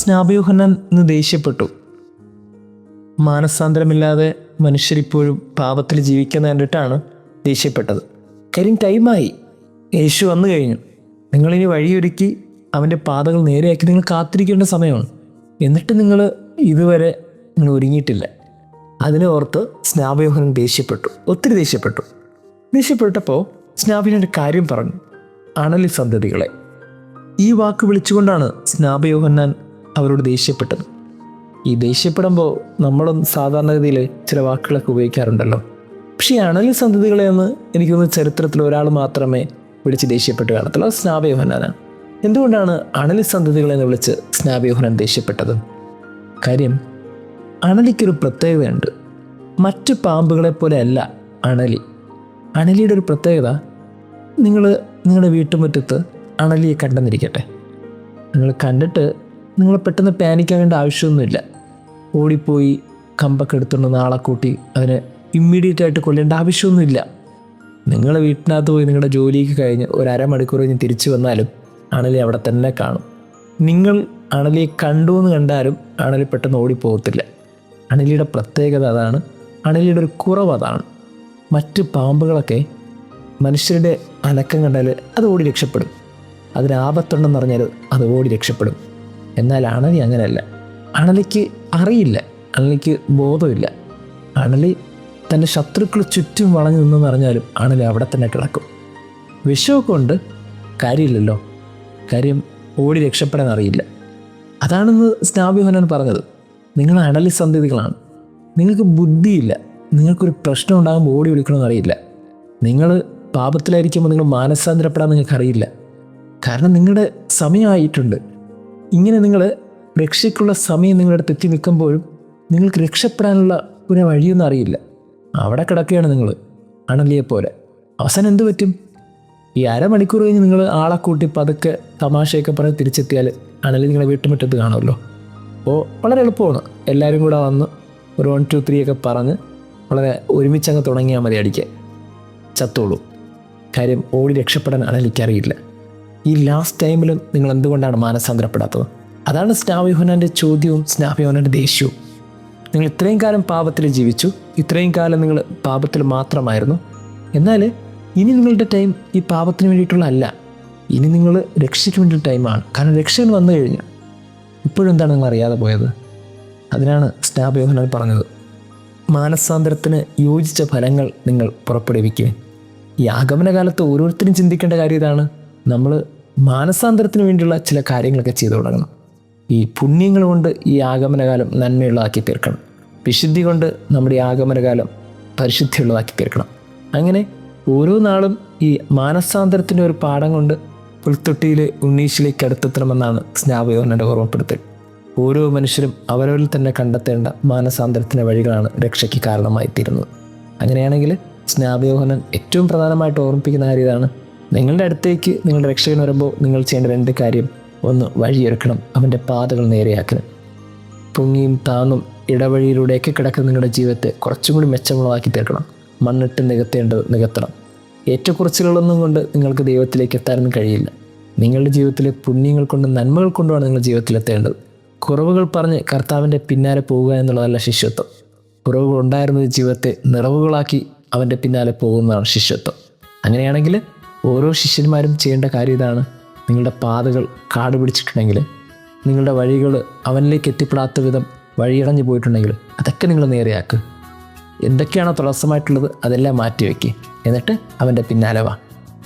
സ്നാപയോഹന്നാൻ ഇന്ന് ദേഷ്യപ്പെട്ടു. മാനസാന്തരമില്ലാതെ മനുഷ്യരിപ്പോഴും പാപത്തിൽ ജീവിക്കുന്ന കണ്ടിട്ടാണ് ദേഷ്യപ്പെട്ടത്. കാര്യം ടൈമായി, യേശു വന്നു കഴിഞ്ഞു. നിങ്ങളിനി വഴിയൊരുക്കി അവൻ്റെ പാതകൾ നേരെയാക്കി നിങ്ങൾ കാത്തിരിക്കേണ്ട സമയമാണ്. എന്നിട്ട് നിങ്ങൾ ഇതുവരെ നിങ്ങൾ ഒരുങ്ങിയിട്ടില്ല. അതിനെ ഓർത്ത് സ്നാപയോഹന്നാൻ ദേഷ്യപ്പെട്ടു, ഒത്തിരി ദേഷ്യപ്പെട്ടു. ദേഷ്യപ്പെട്ടപ്പോൾ സ്നാപയോഹന്നാൻ ഒരു കാര്യം പറഞ്ഞു: അണലി സന്തതികളെ. ഈ വാക്ക് വിളിച്ചുകൊണ്ടാണ് സ്നാപയോഹന്നാൻ അവരോട് ദേഷ്യപ്പെട്ടത്. ഈ ദേഷ്യപ്പെടുമ്പോൾ നമ്മളും സാധാരണഗതിയിൽ ചില വാക്കുകളൊക്കെ ഉപയോഗിക്കാറുണ്ടല്ലോ. പക്ഷേ ഈ അണലി സന്തതികളെ എന്ന് എനിക്കൊന്ന് ചരിത്രത്തിൽ ഒരാൾ മാത്രമേ വിളിച്ച് ദേഷ്യപ്പെട്ട് കാണത്തുള്ളൂ, അത് സ്നാപയോഹന്നാനാണ്. എന്തുകൊണ്ടാണ് അണലി സന്തതികളെ എന്ന് വിളിച്ച് സ്നാപയോഹന്നാൻ ദേഷ്യപ്പെട്ടത്? കാര്യം, അണലിക്കൊരു പ്രത്യേകതയുണ്ട്. മറ്റ് പാമ്പുകളെ പോലെ അല്ല അണലി. അണലിയുടെ ഒരു പ്രത്യേകത, നിങ്ങളുടെ വീട്ടുമുറ്റത്ത് അണലിയെ കണ്ടെന്നിരിക്കട്ടെ. നിങ്ങൾ കണ്ടിട്ട് നിങ്ങൾ പെട്ടെന്ന് പാനിക്കാവേണ്ട ആവശ്യമൊന്നുമില്ല. ഓടിപ്പോയി കമ്പൊക്കെ എടുത്തുകൊണ്ട് നാളെ കൂട്ടി അതിനെ ഇമ്മീഡിയറ്റ് ആയിട്ട് കൊല്ലേണ്ട ആവശ്യമൊന്നുമില്ല. നിങ്ങളുടെ വീട്ടിനകത്ത് പോയി നിങ്ങളുടെ ജോലിക്ക് കഴിഞ്ഞ് ഒരു അരമണിക്കൂർ കഴിഞ്ഞ് തിരിച്ചു വന്നാലും അണലി അവിടെ തന്നെ കാണും. നിങ്ങൾ അണലിയെ കണ്ടു എന്ന് കണ്ടാലും അണലി പെട്ടെന്ന് ഓടിപ്പോകത്തില്ല. അണലിയുടെ പ്രത്യേകത അതാണ്. അണലിയുടെ ഒരു കുറവ് അതാണ്. മറ്റ് പാമ്പുകളൊക്കെ മനുഷ്യരുടെ അനക്കം കണ്ടാൽ അത് ഓടി രക്ഷപ്പെടും. അതിന് ആപത്തുണ്ടെന്ന് പറഞ്ഞാൽ അത് ഓടി രക്ഷപ്പെടും. എന്നാൽ അണലി അങ്ങനെയല്ല. അണലിക്ക് അറിയില്ല, അണലിക്ക് ബോധമില്ല. അണലി തൻ്റെ ശത്രുക്കൾ ചുറ്റും വളഞ്ഞു നിന്നെന്ന് പറഞ്ഞാലും അണലി അവിടെ തന്നെ കിടക്കും. വിഷമൊക്കെ ഉണ്ട്, കാര്യമില്ലല്ലോ. കാര്യം, ഓടി രക്ഷപ്പെടാൻ അറിയില്ല. അതാണെന്ന് സ്നാപയോഹന്നാൻ പറഞ്ഞത്. നിങ്ങൾ അണലി സന്തതികളാണ്. നിങ്ങൾക്ക് ബുദ്ധിയില്ല. നിങ്ങൾക്കൊരു പ്രശ്നം ഉണ്ടാകുമ്പോൾ ഓടി വിളിക്കണമെന്ന് അറിയില്ല. നിങ്ങൾ പാപത്തിലായിരിക്കുമ്പോൾ നിങ്ങൾ മാനസാന്തരപ്പെടാൻ നിങ്ങൾക്കറിയില്ല. കാരണം നിങ്ങളുടെ സമയമായിട്ടുണ്ട്. ഇങ്ങനെ നിങ്ങൾ രക്ഷയ്ക്കുള്ള സമയം നിങ്ങളുടെ അടുത്ത് എത്തി നിൽക്കുമ്പോഴും നിങ്ങൾക്ക് രക്ഷപ്പെടാനുള്ള ഒരു വഴിയൊന്നും അറിയില്ല. അവിടെ കിടക്കുകയാണ് നിങ്ങൾ അണലിയെപ്പോലെ. അവസാനം എന്ത് പറ്റും? ഈ അരമണിക്കൂർ കഴിഞ്ഞ് നിങ്ങൾ ആളെ കൂട്ടി പതുക്കെ തമാശയൊക്കെ പറഞ്ഞ് തിരിച്ചെത്തിയാൽ അണലി നിങ്ങളെ വീട്ടുമുറ്റത്ത് കാണുമല്ലോ. അപ്പോൾ വളരെ എളുപ്പമാണ്. എല്ലാവരും കൂടെ വന്ന് ഒരു 1 2 3 ഒക്കെ പറഞ്ഞ് വളരെ ഒരുമിച്ചങ്ങ് തുടങ്ങിയാൽ മതി അടിക്കാൻ. ചത്തോളൂ. കാര്യം, ഓടി രക്ഷപ്പെടാൻ അണലിക്കറിയില്ല. ഈ ലാസ്റ്റ് ടൈമിലും നിങ്ങൾ എന്തുകൊണ്ടാണ് മാനസാന്തരപ്പെടാത്തത്? അതാണ് സ്നാപയോഹന്നാൻ്റെ ചോദ്യവും സ്നാപയോഹന്നാൻ്റെ ദേഷ്യവും. നിങ്ങൾ ഇത്രയും കാലം പാപത്തിൽ ജീവിച്ചു, ഇത്രയും കാലം നിങ്ങൾ പാപത്തിൽ മാത്രമായിരുന്നു. എന്നാൽ ഇനി നിങ്ങളുടെ ടൈം ഈ പാപത്തിന് വേണ്ടിയിട്ടുള്ള അല്ല, ഇനി നിങ്ങൾ രക്ഷയ്ക്ക് വേണ്ടിയുള്ള ടൈമാണ്. കാരണം രക്ഷകൻ വന്നു കഴിഞ്ഞു. ഇപ്പോഴും എന്താണ് നിങ്ങൾ അറിയാതെ പോയത്? അതിനാണ് സ്നാപയോഹന്നാൻ പറഞ്ഞത്, മാനസാന്തരത്തിന് യോജിച്ച ഫലങ്ങൾ നിങ്ങൾ പുറപ്പെടുവിക്കുക. ഈ ആഗമനകാലത്ത് ഓരോരുത്തരും ചിന്തിക്കേണ്ട കാര്യം ഇതാണ്: നമ്മൾ മാനസാന്തരത്തിന് വേണ്ടിയുള്ള ചില കാര്യങ്ങളൊക്കെ ചെയ്തു തുടങ്ങണം. ഈ പുണ്യങ്ങൾ കൊണ്ട് ഈ ആഗമനകാലം നന്മയുള്ളതാക്കി തീർക്കണം. വിശുദ്ധി കൊണ്ട് നമ്മുടെ ഈ ആഗമനകാലം പരിശുദ്ധിയുള്ളതാക്കി തീർക്കണം. അങ്ങനെ ഓരോ നാളും ഈ മാനസാന്തരത്തിൻ്റെ ഒരു പാഠം കൊണ്ട് പുൽത്തൊട്ടിയിൽ ഉണ്ണീശിലേക്ക് അടുത്തെത്തണമെന്നാണ് സ്നാപയോഹന്നാൻ്റെ ഓർമ്മപ്പെടുത്തൽ. ഓരോ മനുഷ്യരും അവരവരിൽ തന്നെ കണ്ടെത്തേണ്ട മാനസാന്തരത്തിൻ്റെ വഴികളാണ് രക്ഷയ്ക്ക് കാരണമായി തീരുന്നത്. അങ്ങനെയാണെങ്കിൽ സ്നാപയോഹന്നാൻ ഏറ്റവും പ്രധാനമായിട്ട് ഓർമ്മിപ്പിക്കുന്ന കാര്യം ഇതാണ്: നിങ്ങളുടെ അടുത്തേക്ക് നിങ്ങളുടെ രക്ഷകൻ വരുമ്പോൾ നിങ്ങൾ ചെയ്യേണ്ട 2 കാര്യം. ഒന്ന്, വഴിയൊരുക്കണം, അവൻ്റെ പാതകൾ നേരെയാക്കണം. പൊങ്ങിയും താന്നും ഇടവഴിയിലൂടെയൊക്കെ കിടക്കുന്ന നിങ്ങളുടെ ജീവിതത്തെ കുറച്ചും കൂടി മെച്ചമുള്ളതാക്കി തീർക്കണം. മണ്ണിട്ട് നികത്തേണ്ടത് നികത്തണം. ഏറ്റക്കുറച്ചിലുകളൊന്നും കൊണ്ട് നിങ്ങൾക്ക് ദൈവത്തിലേക്ക് എത്താനൊന്നും കഴിയില്ല. നിങ്ങളുടെ ജീവിതത്തിലെ പുണ്യങ്ങൾ കൊണ്ടും നന്മകൾ കൊണ്ടുമാണ് നിങ്ങൾ ജീവിതത്തിലെത്തേണ്ടത്. കുറവുകൾ പറഞ്ഞ് കർത്താവിൻ്റെ പിന്നാലെ പോവുക എന്നുള്ളതല്ല ശിഷ്യത്വം. കുറവുകൾ ഉണ്ടായിരുന്നത് ജീവിതത്തെ നിറവുകളാക്കി അവൻ്റെ പിന്നാലെ പോകുന്നതാണ് ശിഷ്യത്വം. അങ്ങനെയാണെങ്കിൽ ഓരോ ശിഷ്യന്മാരും ചെയ്യേണ്ട കാര്യം ഇതാണ്: നിങ്ങളുടെ പാതകൾ കാട് പിടിച്ചിട്ടുണ്ടെങ്കിൽ, നിങ്ങളുടെ വഴികൾ അവനിലേക്ക് എത്തിപ്പെടാത്ത വിധം വഴിയടഞ്ഞു പോയിട്ടുണ്ടെങ്കിൽ അതൊക്കെ നിങ്ങൾ നേരെയാക്കുക. എന്തൊക്കെയാണോ തടസ്സമായിട്ടുള്ളത് അതെല്ലാം മാറ്റിവെക്കുക. എന്നിട്ട് അവൻ്റെ പിന്നാലെ വാ,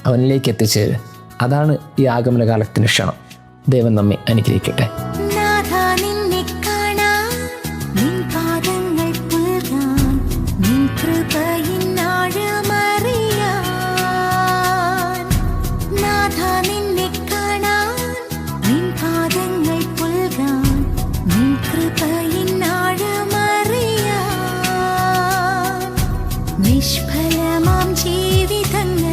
അവനിലേക്ക് എത്തിച്ചേരുക. അതാണ് ഈ ആഗമനകാലത്തിന് ക്ഷണം. ദൈവം നമ്മെ അനുഗ്രഹിക്കട്ടെ. നിഷ്ഫലമാം ജീവിതങ്ങൾ